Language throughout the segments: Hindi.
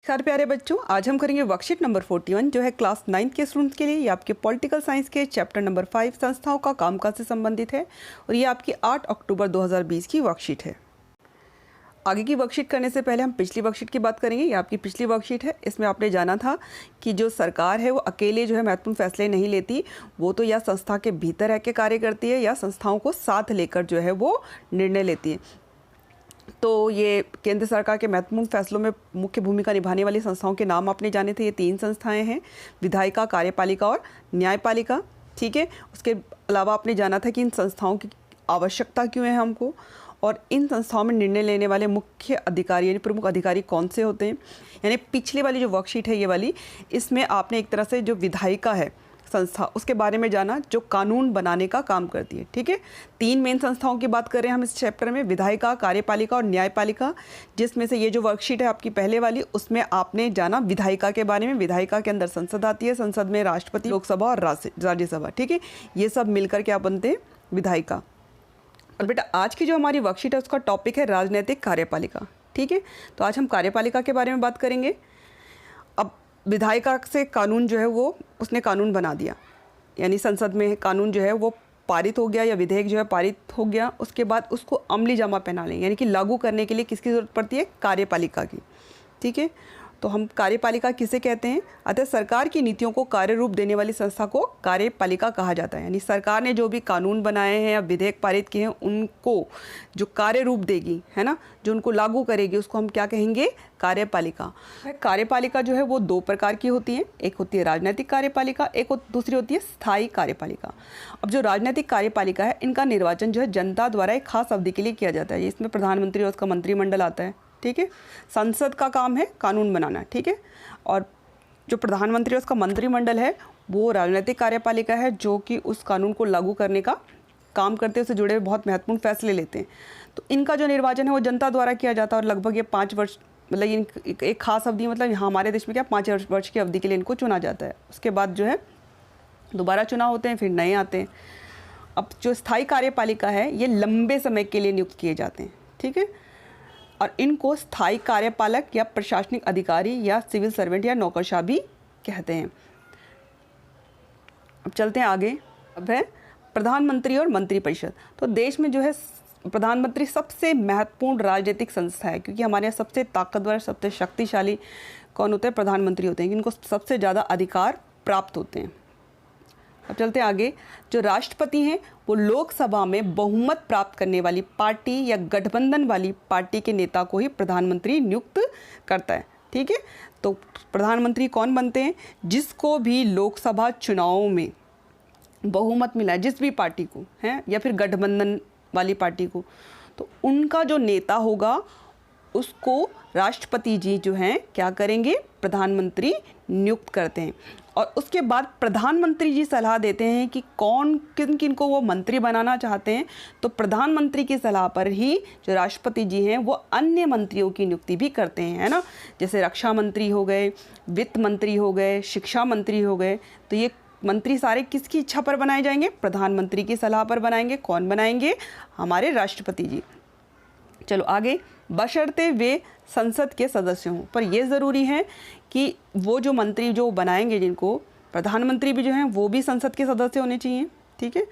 खैर प्यारे बच्चों, आज हम करेंगे वर्कशीट नंबर 41 जो है क्लास 9 के स्टूडेंट्स के लिए। ये आपके पॉलिटिकल साइंस के चैप्टर नंबर 5 संस्थाओं का कामकाज से संबंधित है और ये आपकी 8 अक्टूबर 2020 की वर्कशीट है। आगे की वर्कशीट करने से पहले हम पिछली वर्कशीट की बात करेंगे। ये आपकी पिछली वर्कशीट है। इसमें आपने जाना था कि जो सरकार है वो अकेले जो है महत्वपूर्ण फैसले नहीं लेती, वो तो या संस्था के भीतर रह के कार्य करती है या संस्थाओं को साथ लेकर जो है वो निर्णय लेती है। तो ये केंद्र सरकार के महत्वपूर्ण फैसलों में मुख्य भूमिका निभाने वाली संस्थाओं के नाम आपने जाने थे। ये 3 संस्थाएं हैं, विधायिका, कार्यपालिका और न्यायपालिका। ठीक है। उसके अलावा आपने जाना था कि इन संस्थाओं की आवश्यकता क्यों है हमको, और इन संस्थाओं में निर्णय लेने वाले मुख्य अधिकारी यानी प्रमुख अधिकारी कौन से होते हैं। यानी पिछली वाली जो वर्कशीट है ये वाली, इसमें आपने एक तरह से जो विधायिका है संस्था, उसके बारे में जाना जो कानून बनाने का काम करती है। ठीक है। 3 मेन संस्थाओं की बात कर रहे हैं हम इस चैप्टर में, विधायिका, कार्यपालिका और न्यायपालिका। जिसमें से ये जो वर्कशीट है आपकी पहले वाली, उसमें आपने जाना विधायिका के बारे में। विधायिका के अंदर संसद आती है, संसद में राष्ट्रपति, लोकसभा और राज्यसभा। ठीक है। ये सब मिलकर क्या बनते हैं, विधायिका। और बेटा आज की जो हमारी वर्कशीट है उसका टॉपिक है राजनैतिक कार्यपालिका। ठीक है। तो आज हम कार्यपालिका के बारे में बात करेंगे। अब विधायिका से कानून जो है वो उसने कानून बना दिया, यानी संसद में कानून जो है वो पारित हो गया या विधेयक जो है पारित हो गया। उसके बाद उसको अमली जामा पहना लें, यानी कि लागू करने के लिए किसकी ज़रूरत पड़ती है, कार्यपालिका की। ठीक है। तो हम कार्यपालिका किसे कहते हैं, अतः सरकार की नीतियों को कार्य रूप देने वाली संस्था को कार्यपालिका कहा जाता है। यानी सरकार ने जो भी कानून बनाए हैं या विधेयक पारित किए हैं उनको जो कार्य रूप देगी, है ना, जो उनको लागू करेगी, उसको हम क्या कहेंगे, कार्यपालिका। कार्यपालिका जो है वो 2 प्रकार की होती है, एक होती है राजनीतिक कार्यपालिका, दूसरी होती है स्थायी कार्यपालिका। अब जो राजनीतिक कार्यपालिका है, इनका निर्वाचन जो है जनता द्वारा एक खास अवधि के लिए किया जाता है। इसमें प्रधानमंत्री और उसका मंत्रिमंडल आता है। ठीक है। संसद का काम है कानून बनाना। ठीक है। और जो प्रधानमंत्री और उसका मंत्रिमंडल है वो राजनीतिक कार्यपालिका है, जो कि उस कानून को लागू करने का काम करते हैं, उससे जुड़े हुए बहुत महत्वपूर्ण फैसले लेते हैं। तो इनका जो निर्वाचन है वो जनता द्वारा किया जाता है और लगभग ये 5 वर्ष, मतलब एक खास अवधि, मतलब यहाँ हमारे देश में क्या 5 वर्ष की अवधि के लिए इनको चुना जाता है। उसके बाद जो है दोबारा चुनाव होते हैं, फिर नए आते हैं। अब जो स्थायी कार्यपालिका है ये लंबे समय के लिए नियुक्त किए जाते हैं। ठीक है। और इनको स्थायी कार्यपालक या प्रशासनिक अधिकारी या सिविल सर्वेंट या नौकरशाह भी कहते हैं। अब चलते हैं आगे। अब है प्रधानमंत्री और मंत्रिपरिषद। तो देश में जो है प्रधानमंत्री सबसे महत्वपूर्ण राजनीतिक संस्था है, क्योंकि हमारे यहाँ सबसे ताकतवर, सबसे शक्तिशाली कौन होते हैं, प्रधानमंत्री होते हैं। इनको सबसे ज़्यादा अधिकार प्राप्त होते हैं। अब चलते हैं आगे। जो राष्ट्रपति हैं वो लोकसभा में बहुमत प्राप्त करने वाली पार्टी या गठबंधन वाली पार्टी के नेता को ही प्रधानमंत्री नियुक्त करता है। ठीक है। तो प्रधानमंत्री कौन बनते हैं, जिसको भी लोकसभा चुनावों में बहुमत मिला है, जिस भी पार्टी को है या फिर गठबंधन वाली पार्टी को, तो उनका जो नेता होगा उसको राष्ट्रपति जी जो हैं क्या करेंगे, प्रधानमंत्री नियुक्त करते हैं। और उसके बाद प्रधानमंत्री जी सलाह देते हैं कि कौन किन किन को वो मंत्री बनाना चाहते हैं। तो प्रधानमंत्री की सलाह पर ही जो राष्ट्रपति जी हैं वो अन्य मंत्रियों की नियुक्ति भी करते हैं, है ना। जैसे रक्षा मंत्री हो गए, वित्त मंत्री हो गए, शिक्षा मंत्री हो गए। तो ये मंत्री सारे किसकी इच्छा पर बनाए जाएंगे, प्रधानमंत्री की सलाह पर बनाएंगे। कौन बनाएंगे, हमारे राष्ट्रपति जी। चलो आगे। बशर्ते वे संसद के सदस्य हों, पर यह ज़रूरी है कि वो जो मंत्री जो बनाएंगे, जिनको प्रधानमंत्री भी जो हैं वो भी संसद के सदस्य होने चाहिए। ठीक है।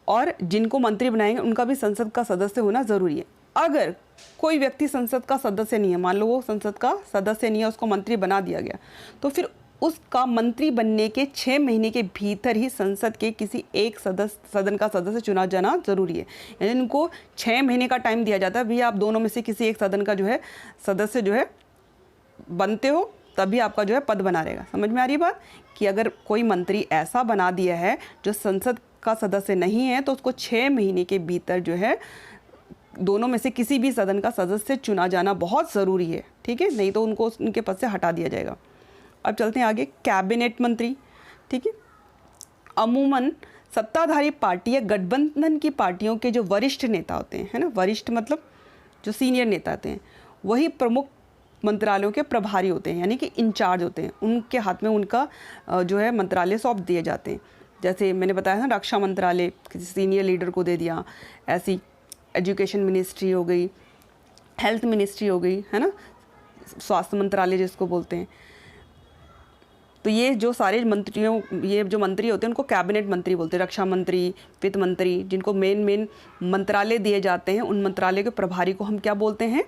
और जिनको मंत्री बनाएंगे उनका भी संसद का सदस्य होना ज़रूरी है। अगर कोई व्यक्ति संसद का सदस्य नहीं है, मान लो वो संसद का सदस्य नहीं है, उसको मंत्री बना दिया गया, तो फिर उसका मंत्री बनने के 6 महीने के भीतर ही संसद के किसी एक सदन का सदस्य चुना जाना ज़रूरी है। यानी उनको 6 महीने का टाइम दिया जाता है, भैया आप दोनों में से किसी एक सदन का जो है सदस्य जो है बनते हो, तभी आपका जो है पद बना रहेगा। समझ में आ रही बात, कि अगर कोई मंत्री ऐसा बना दिया है जो संसद का सदस्य नहीं है, तो उसको 6 महीने के भीतर जो है दोनों में से किसी भी सदन का सदस्य चुना जाना बहुत ज़रूरी है। ठीक है। नहीं तो उनको उनके पद से हटा दिया जाएगा। अब चलते हैं आगे। कैबिनेट मंत्री। ठीक है। अमूमन सत्ताधारी पार्टी या गठबंधन की पार्टियों के जो वरिष्ठ नेता होते हैं, है ना, वरिष्ठ मतलब जो सीनियर नेता होते हैं, वही प्रमुख मंत्रालयों के प्रभारी होते हैं, यानी कि इंचार्ज होते हैं। उनके हाथ में उनका जो है मंत्रालय सौंप दिए जाते हैं। जैसे मैंने बताया था, रक्षा मंत्रालय किसी सीनियर लीडर को दे दिया, ऐसी एजुकेशन मिनिस्ट्री हो गई, हेल्थ मिनिस्ट्री हो गई, है ना, स्वास्थ्य मंत्रालय जिसको बोलते हैं। तो ये जो सारे मंत्रियों, ये जो मंत्री होते हैं उनको कैबिनेट मंत्री बोलते हैं। रक्षा मंत्री, वित्त मंत्री, जिनको मेन मंत्रालय दिए जाते हैं, उन मंत्रालय के प्रभारी को हम क्या बोलते हैं?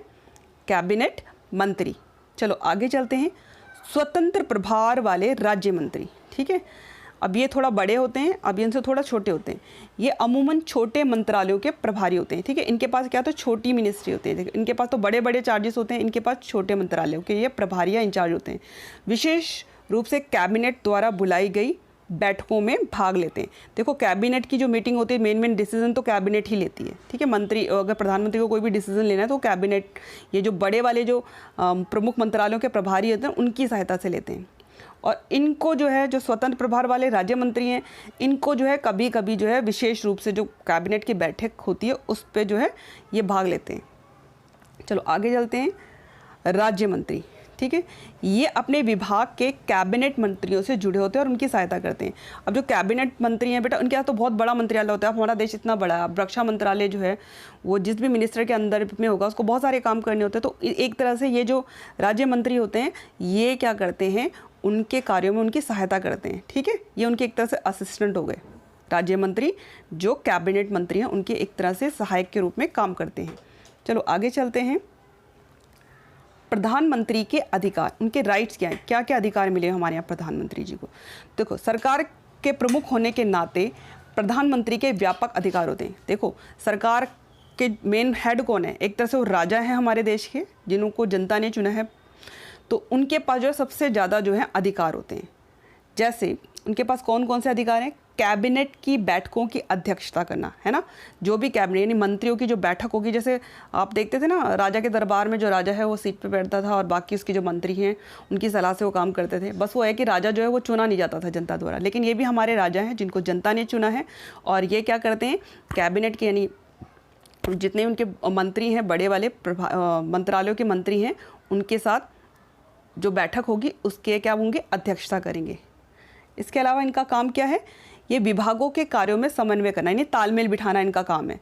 कैबिनेट मंत्री। चलो आगे चलते हैं। स्वतंत्र प्रभार वाले राज्य मंत्री, ठीक है। अब ये थोड़ा बड़े होते हैं, अब इनसे थोड़ा छोटे होते हैं। ये अमूमन छोटे मंत्रालयों के प्रभारी होते हैं, ठीक है। इनके पास क्या तो छोटी मिनिस्ट्री होती है, इनके पास तो बड़े बड़े चार्जेस होते हैं, इनके पास छोटे मंत्रालयों के ये प्रभारी या इंचार्ज होते हैं। विशेष रूप से कैबिनेट द्वारा बुलाई गई बैठकों में भाग लेते हैं। देखो कैबिनेट की जो मीटिंग होती है, मेन डिसीजन तो कैबिनेट ही लेती है, ठीक है। मंत्री, अगर प्रधानमंत्री को कोई भी डिसीजन लेना है तो कैबिनेट, ये जो बड़े वाले जो प्रमुख मंत्रालयों के प्रभारी होते हैं उनकी सहायता से लेते हैं। और इनको जो है, जो स्वतंत्र प्रभार वाले राज्य मंत्री हैं, इनको जो है कभी कभी जो है विशेष रूप से जो कैबिनेट की बैठक होती है उस पर जो है ये भाग लेते हैं। चलो आगे चलते हैं। राज्य मंत्री, ठीक है, ये अपने विभाग के कैबिनेट मंत्रियों से जुड़े होते हैं और उनकी सहायता करते हैं। अब जो कैबिनेट मंत्री हैं बेटा, उनके यहाँ तो बहुत बड़ा मंत्रालय होता है। अब हमारा देश इतना बड़ा है, अब रक्षा मंत्रालय जो है वो जिस भी मिनिस्टर के अंदर में होगा उसको बहुत सारे काम करने होते हैं। तो एक तरह से ये जो राज्य मंत्री होते हैं ये क्या करते हैं, उनके कार्यों में उनकी सहायता करते हैं, ठीक है। ये उनके एक तरह से असिस्टेंट हो गए। राज्य मंत्री जो कैबिनेट मंत्री हैं उनके एक तरह से सहायक के रूप में काम करते हैं। चलो आगे चलते हैं। प्रधानमंत्री के अधिकार, उनके राइट्स क्या हैं, क्या क्या अधिकार मिले हमारे यहाँ प्रधानमंत्री जी को। देखो सरकार के प्रमुख होने के नाते प्रधानमंत्री के व्यापक अधिकार होते हैं। देखो सरकार के मेन हेड कौन है? एक तरह से वो राजा हैं हमारे देश के, जिनको जनता ने चुना है। तो उनके पास जो है सबसे ज़्यादा जो है अधिकार होते हैं। जैसे उनके पास कौन कौन से अधिकार हैं? कैबिनेट की बैठकों की अध्यक्षता करना, है ना। जो भी कैबिनेट यानी मंत्रियों की जो बैठक होगी, जैसे आप देखते थे ना राजा के दरबार में जो राजा है वो सीट पे बैठता था और बाकी उसके जो मंत्री हैं उनकी सलाह से वो काम करते थे। बस वो है कि राजा जो है वो चुना नहीं जाता था जनता द्वारा, लेकिन ये भी हमारे राजा हैं जिनको जनता ने चुना है। और ये क्या करते हैं, कैबिनेट के यानी जितने उनके मंत्री हैं, बड़े वाले मंत्रालयों के मंत्री हैं, उनके साथ जो बैठक होगी उसके क्या होंगे, अध्यक्षता करेंगे। इसके अलावा इनका काम क्या है, ये विभागों के कार्यों में समन्वय करना यानी तालमेल बिठाना इनका काम है।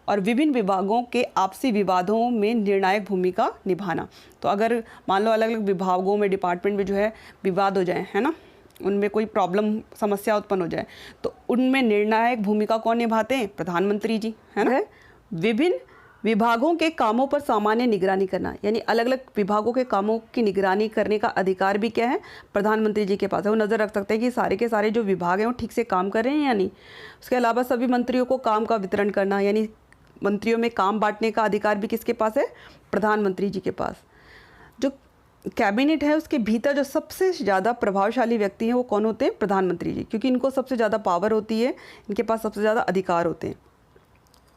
और विभिन्न विभागों के आपसी विवादों में निर्णायक भूमिका निभाना। तो अगर मान लो अलग अलग विभागों में, डिपार्टमेंट में जो है विवाद हो जाए, है ना, उनमें कोई प्रॉब्लम, समस्या उत्पन्न हो जाए, तो उनमें निर्णायक भूमिका कौन निभाते हैं? प्रधानमंत्री जी, है ना। विभिन्न विभागों के कामों पर सामान्य निगरानी करना, यानी अलग अलग विभागों के कामों की निगरानी करने का अधिकार भी क्या है? प्रधानमंत्री जी के पास है। वो नज़र रख सकते हैं कि सारे के सारे जो विभाग हैं वो ठीक से काम कर रहे हैं या नहीं। उसके अलावा सभी मंत्रियों को काम का वितरण करना, यानी मंत्रियों में काम बांटने का अधिकार भी किसके पास है? प्रधानमंत्री जी के पास। जो कैबिनेट है उसके भीतर जो सबसे ज़्यादा प्रभावशाली व्यक्ति हैं वो कौन होते हैं? प्रधानमंत्री जी, क्योंकि इनको सबसे ज़्यादा पावर होती है, इनके पास सबसे ज़्यादा अधिकार होते हैं।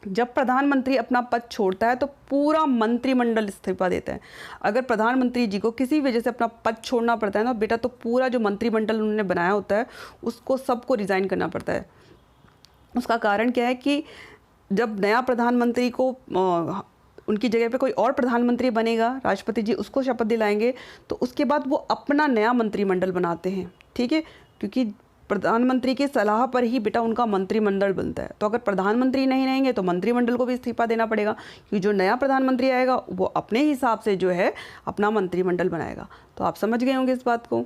जब प्रधानमंत्री अपना पद छोड़ता है तो पूरा मंत्रिमंडल इस्तीफा देता है। अगर प्रधानमंत्री जी को किसी वजह से अपना पद छोड़ना पड़ता है ना बेटा, तो पूरा जो मंत्रिमंडल उन्होंने बनाया होता है उसको सबको रिज़ाइन करना पड़ता है। उसका कारण क्या है कि जब नया प्रधानमंत्री को उनकी जगह पे कोई और प्रधानमंत्री बनेगा, राष्ट्रपति जी उसको शपथ दिलाएंगे, तो उसके बाद वो अपना नया मंत्रिमंडल बनाते हैं, ठीक है। क्योंकि प्रधानमंत्री की सलाह पर ही बेटा उनका मंत्रिमंडल बनता है। तो अगर प्रधानमंत्री नहीं रहेंगे तो मंत्रिमंडल को भी इस्तीफा देना पड़ेगा, क्योंकि जो नया प्रधानमंत्री आएगा वो अपने हिसाब से जो है अपना मंत्रिमंडल बनाएगा। तो आप समझ गए होंगे इस बात को।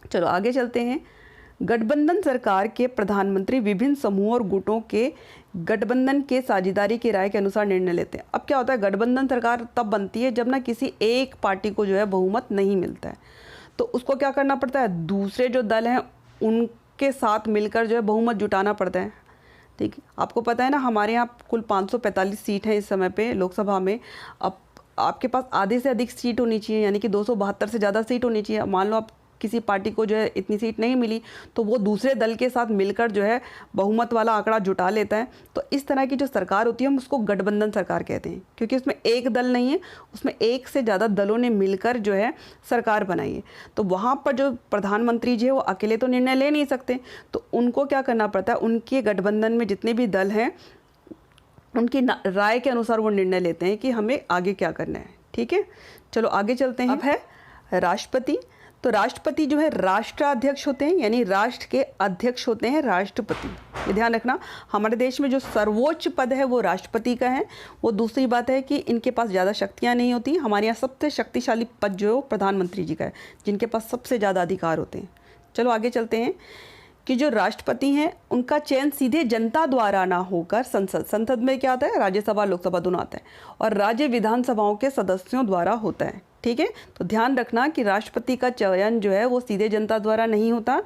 चलो आगे चलते हैं। गठबंधन सरकार के प्रधानमंत्री विभिन्न समूहों और गुटों के गठबंधन के साझेदारी की राय के अनुसार निर्णय लेते हैं। अब क्या होता है, गठबंधन सरकार तब बनती है जब ना किसी एक पार्टी को जो है बहुमत नहीं मिलता है, तो उसको क्या करना पड़ता है, दूसरे जो दल हैं उनके साथ मिलकर जो है बहुमत जुटाना पड़ता है। ठीक है, आपको पता है ना हमारे यहाँ कुल 545 सीट हैं इस समय पे लोकसभा में। अब आपके पास आधे से अधिक सीट होनी चाहिए, यानी कि 272 से ज़्यादा सीट होनी चाहिए। मान लो आप किसी पार्टी को जो है इतनी सीट नहीं मिली, तो वो दूसरे दल के साथ मिलकर जो है बहुमत वाला आंकड़ा जुटा लेता है। तो इस तरह की जो सरकार होती है हम उसको गठबंधन सरकार कहते हैं, क्योंकि उसमें एक दल नहीं है, उसमें एक से ज़्यादा दलों ने मिलकर जो है सरकार बनाई है। तो वहाँ पर जो प्रधानमंत्री जी है वो अकेले तो निर्णय ले नहीं सकते, तो उनको क्या करना पड़ता है, उनके गठबंधन में जितने भी दल हैं उनकी राय के अनुसार वो निर्णय लेते हैं कि हमें आगे क्या करना है। ठीक है, चलो आगे चलते हैं। अब है राष्ट्रपति। तो राष्ट्रपति जो है राष्ट्राध्यक्ष होते हैं, यानी राष्ट्र के अध्यक्ष होते हैं राष्ट्रपति। ये ध्यान रखना, हमारे देश में जो सर्वोच्च पद है वो राष्ट्रपति का है। वो दूसरी बात है कि इनके पास ज़्यादा शक्तियाँ नहीं होती। हमारे यहाँ सबसे शक्तिशाली पद जो है वो प्रधानमंत्री जी का है, जिनके पास सबसे ज़्यादा अधिकार होते हैं। चलो आगे चलते हैं कि जो राष्ट्रपति हैं उनका चयन सीधे जनता द्वारा ना होकर संसद में क्या आता है, राज्यसभा लोकसभा दोनों आता है, और राज्य विधानसभाओं के सदस्यों द्वारा होता है। ठीक है, तो ध्यान रखना कि राष्ट्रपति का चयन जो है वो सीधे जनता द्वारा नहीं होता।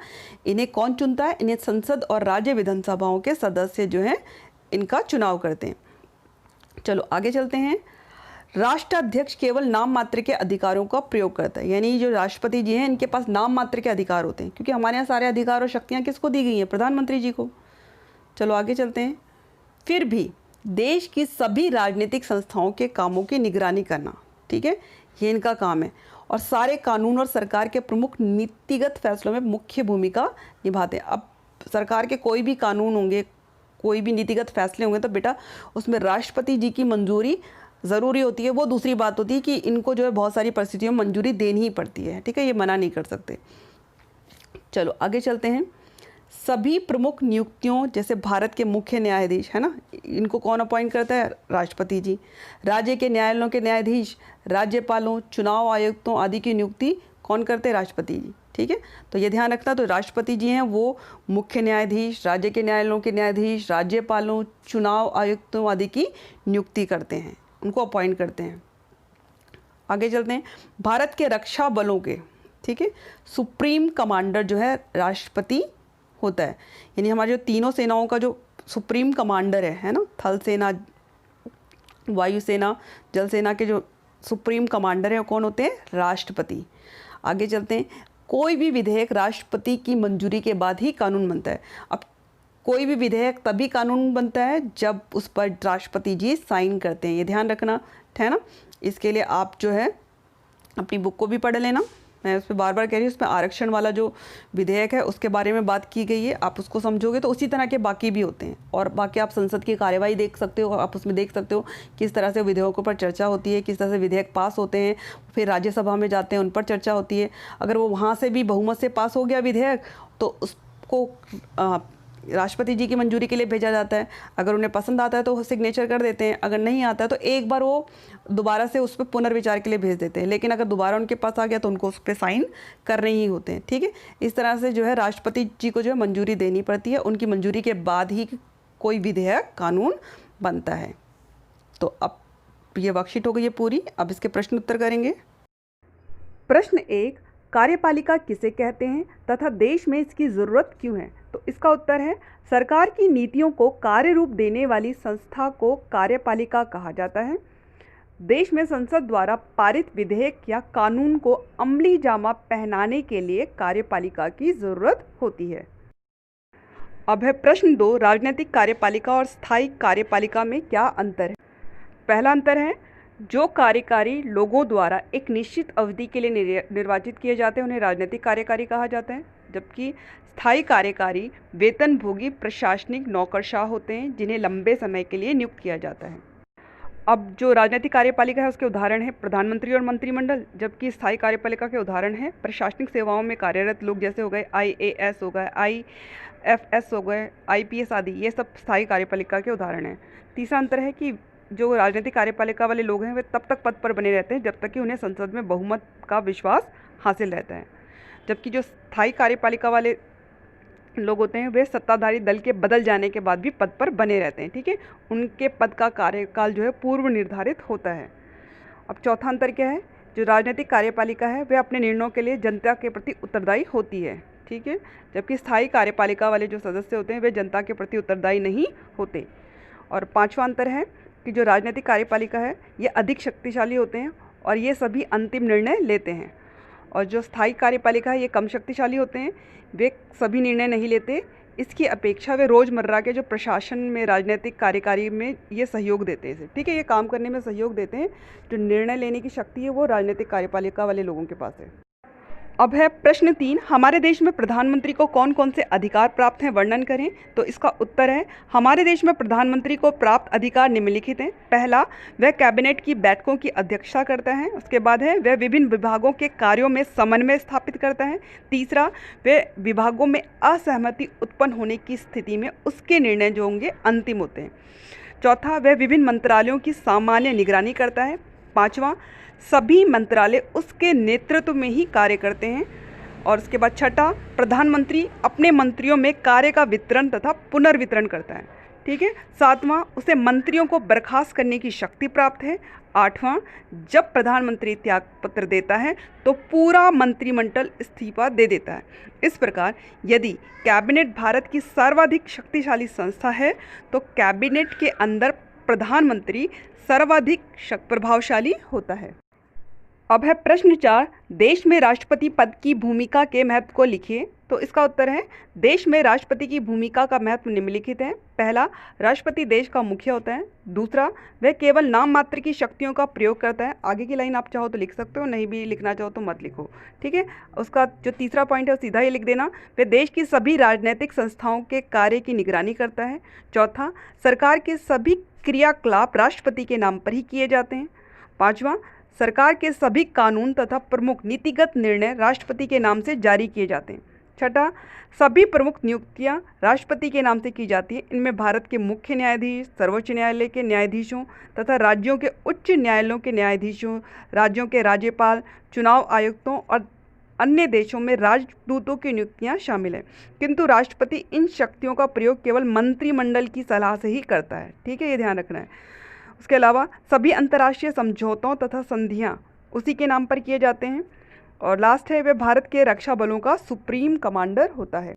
इन्हें कौन चुनता है? इन्हें संसद और राज्य विधानसभाओं के सदस्य जो हैं इनका चुनाव करते हैं। चलो आगे चलते हैं। राष्ट्राध्यक्ष केवल नाम मात्र के अधिकारों का प्रयोग करता है, यानी जो राष्ट्रपति जी हैं इनके पास नाम मात्र के अधिकार होते हैं, क्योंकि हमारे यहाँ सारे अधिकार और शक्तियाँ किसको दी गई हैं? प्रधानमंत्री जी को। चलो आगे चलते हैं। फिर भी देश की सभी राजनीतिक संस्थाओं के कामों की निगरानी करना, ठीक है, ये इनका काम है, और सारे कानून और सरकार के प्रमुख नीतिगत फैसलों में मुख्य भूमिका निभाते हैं। अब सरकार के कोई भी कानून होंगे, कोई भी नीतिगत फैसले होंगे, तो बेटा उसमें राष्ट्रपति जी की मंजूरी ज़रूरी होती है। वो दूसरी बात होती है कि इनको जो है बहुत सारी परिस्थितियों में मंजूरी देनी ही पड़ती है, ठीक है, ये मना नहीं कर सकते। चलो आगे चलते हैं। सभी प्रमुख नियुक्तियों, जैसे भारत के मुख्य न्यायाधीश है ना, इनको कौन अपॉइंट करता है? राष्ट्रपति जी। राज्य के न्यायालयों के न्यायाधीश, राज्यपालों, चुनाव आयुक्तों आदि की नियुक्ति कौन करते हैं? राष्ट्रपति जी। ठीक है, तो ये ध्यान रखना। तो राष्ट्रपति जी हैं वो मुख्य न्यायाधीश, राज्य के न्यायालयों के न्यायाधीश, राज्यपालों, चुनाव आयुक्तों आदि की नियुक्ति करते हैं, उनको अपॉइंट करते हैं। आगे चलते हैं। भारत के रक्षा बलों के, ठीक है, सुप्रीम कमांडर जो है राष्ट्रपति होता है, यानी हमारे जो तीनों सेनाओं का जो सुप्रीम कमांडर है ना, थल सेना, वायुसेना, जल सेना के जो सुप्रीम कमांडर हैं वो कौन होते हैं? राष्ट्रपति। आगे चलते हैं। कोई भी विधेयक राष्ट्रपति की मंजूरी के बाद ही कानून बनता है। अब कोई भी विधेयक तभी कानून बनता है जब उस पर राष्ट्रपति जी साइन करते हैं, ये ध्यान रखना है ना। इसके लिए आप जो है अपनी बुक को भी पढ़ लेना। मैं उस पर बार बार कह रही हूँ, उसमें आरक्षण वाला जो विधेयक है उसके बारे में बात की गई है, आप उसको समझोगे तो उसी तरह के बाकी भी होते हैं। और बाकी आप संसद की कार्यवाही देख सकते हो, आप उसमें देख सकते हो किस तरह से विधेयकों पर चर्चा होती है, किस तरह से विधेयक पास होते हैं, फिर राज्यसभा में जाते हैं, उन पर चर्चा होती है। अगर वो वहाँ से भी बहुमत से पास हो गया विधेयक तो उसको राष्ट्रपति जी की मंजूरी के लिए भेजा जाता है। अगर उन्हें पसंद आता है तो वो सिग्नेचर कर देते हैं, अगर नहीं आता है तो एक बार वो दोबारा से उस पर पुनर्विचार के लिए भेज देते हैं, लेकिन अगर दोबारा उनके पास आ गया तो उनको उस पर साइन करने ही होते हैं। ठीक है, इस तरह से जो है राष्ट्रपति जी को जो है मंजूरी देनी पड़ती है, उनकी मंजूरी के बाद ही कोई विधेयक कानून बनता है। तो अब ये वर्कशीट हो गई है पूरी, अब इसके प्रश्न उत्तर करेंगे। प्रश्न 1, कार्यपालिका किसे कहते हैं तथा देश में इसकी ज़रूरत क्यों है? तो इसका उत्तर है, सरकार की नीतियों को कार्य रूप देने वाली संस्था को कार्यपालिका कहा जाता है। देश में संसद द्वारा पारित विधेयक या कानून को अमली जामा पहनाने के लिए कार्यपालिका की ज़रूरत होती है। अब है प्रश्न 2, राजनीतिक कार्यपालिका और स्थायी कार्यपालिका में क्या अंतर है? पहला अंतर है, जो कार्यकारी लोगों द्वारा एक निश्चित अवधि के लिए निर्वाचित किए जाते हैं उन्हें राजनीतिक कार्यकारी कहा जाता है, जबकि स्थायी कार्यकारी वेतनभोगी प्रशासनिक नौकरशाह होते हैं जिन्हें लंबे समय के लिए नियुक्त किया जाता है। अब जो राजनीतिक कार्यपालिका है उसके उदाहरण है प्रधानमंत्री और मंत्रिमंडल, जबकि स्थायी कार्यपालिका के उदाहरण है प्रशासनिक सेवाओं में कार्यरत लोग, जैसे हो गए IAS हो गए, IFS हो गए, IPS आदि, ये सब स्थायी कार्यपालिका के उदाहरण हैं। तीसरा अंतर है कि जो राजनीतिक कार्यपालिका वाले लोग हैं वे तब तक पद पर बने रहते हैं जब तक कि उन्हें संसद में बहुमत का विश्वास हासिल रहता है, जबकि जो स्थायी कार्यपालिका वाले लोग होते हैं वे सत्ताधारी दल के बदल जाने के बाद भी पद पर बने रहते हैं। ठीक है, उनके पद का कार्यकाल जो है पूर्व निर्धारित होता है। अब चौथा अंतर क्या है, जो राजनीतिक कार्यपालिका है वे अपने निर्णयों के लिए जनता के प्रति उत्तरदायी होती है। ठीक है, जबकि स्थायी कार्यपालिका वाले जो सदस्य होते हैं वे जनता के प्रति उत्तरदायी नहीं होते। और पांचवा अंतर है कि जो राजनीतिक कार्यपालिका है ये अधिक शक्तिशाली होते हैं और ये सभी अंतिम निर्णय लेते हैं, और जो स्थायी कार्यपालिका है ये कम शक्तिशाली होते हैं, वे सभी निर्णय नहीं लेते। इसकी अपेक्षा वे रोज़मर्रा के जो प्रशासन में राजनीतिक कार्यकारी में ये सहयोग देते हैं। ठीक है, ये काम करने में सहयोग देते हैं। जो निर्णय लेने की शक्ति है वो राजनीतिक कार्यपालिका वाले लोगों के पास है। अब है प्रश्न 3, हमारे देश में प्रधानमंत्री को कौन कौन से अधिकार प्राप्त हैं, वर्णन करें। तो इसका उत्तर है, हमारे देश में प्रधानमंत्री को प्राप्त अधिकार निम्नलिखित हैं। पहला, वह कैबिनेट की बैठकों की अध्यक्षता करता है। उसके बाद है, वह विभिन्न विभागों के कार्यों में समन्वय स्थापित करता है। तीसरा, वह विभागों में असहमति उत्पन्न होने की स्थिति में उसके निर्णय जो होंगे अंतिम होते हैं। चौथा, वह विभिन्न मंत्रालयों की सामान्य निगरानी करता है। पाँचवा, सभी मंत्रालय उसके नेतृत्व में ही कार्य करते हैं। और उसके बाद छठा, प्रधानमंत्री अपने मंत्रियों में कार्य का वितरण तथा पुनर्वितरण करता है। ठीक है। सातवां, उसे मंत्रियों को बर्खास्त करने की शक्ति प्राप्त है। आठवां, जब प्रधानमंत्री त्याग पत्र देता है तो पूरा मंत्रिमंडल इस्तीफा दे देता है। इस प्रकार यदि कैबिनेट भारत की सर्वाधिक शक्तिशाली संस्था है तो कैबिनेट के अंदर प्रधानमंत्री सर्वाधिक प्रभावशाली होता है। अब है प्रश्न 4, देश में राष्ट्रपति पद की भूमिका के महत्व को लिखिए। तो इसका उत्तर है, देश में राष्ट्रपति की भूमिका का महत्व निम्नलिखित है। पहला, राष्ट्रपति देश का मुखिया होता है। दूसरा, वह केवल नाम मात्र की शक्तियों का प्रयोग करता है। आगे की लाइन आप चाहो तो लिख सकते हो, नहीं भी लिखना चाहो तो मत लिखो। ठीक है। उसका जो तीसरा पॉइंट है वो सीधा ही लिख देना, वह देश की सभी राजनीतिक संस्थाओं के कार्य की निगरानी करता है। चौथा, सरकार के सभी क्रियाकलाप राष्ट्रपति के नाम पर ही किए जाते हैं। पाँचवा, सरकार के सभी कानून तथा प्रमुख नीतिगत निर्णय राष्ट्रपति के नाम से जारी किए जाते हैं। छठा, सभी प्रमुख नियुक्तियां राष्ट्रपति के नाम से की जाती हैं। इनमें भारत के मुख्य न्यायाधीश, सर्वोच्च न्यायालय के न्यायाधीशों तथा राज्यों के उच्च न्यायालयों के न्यायाधीशों, राज्यों के राज्यपाल, चुनाव आयुक्तों और अन्य देशों में राजदूतों की नियुक्तियां शामिल हैं। किंतु राष्ट्रपति इन शक्तियों का प्रयोग केवल मंत्रिमंडल की सलाह से ही करता है। ठीक है, ये ध्यान रखना है। उसके अलावा सभी अंतर्राष्ट्रीय समझौतों तथा संधियां उसी के नाम पर किए जाते हैं। और लास्ट है, वह भारत के रक्षा बलों का सुप्रीम कमांडर होता है।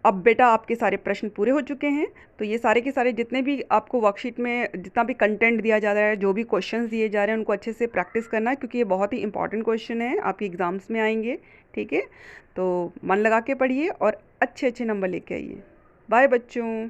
अब बेटा आपके सारे प्रश्न पूरे हो चुके हैं। तो ये सारे के सारे जितने भी आपको वर्कशीट में जितना भी कंटेंट दिया जा रहा है, जो भी क्वेश्चंस दिए जा रहे हैं, उनको अच्छे से प्रैक्टिस करना है, क्योंकि ये बहुत ही इंपॉर्टेंट क्वेश्चन है, आपके एग्जाम्स में आएंगे। ठीक है, तो मन लगा के पढ़िए और अच्छे अच्छे नंबर लेके आइए। बाय बच्चों।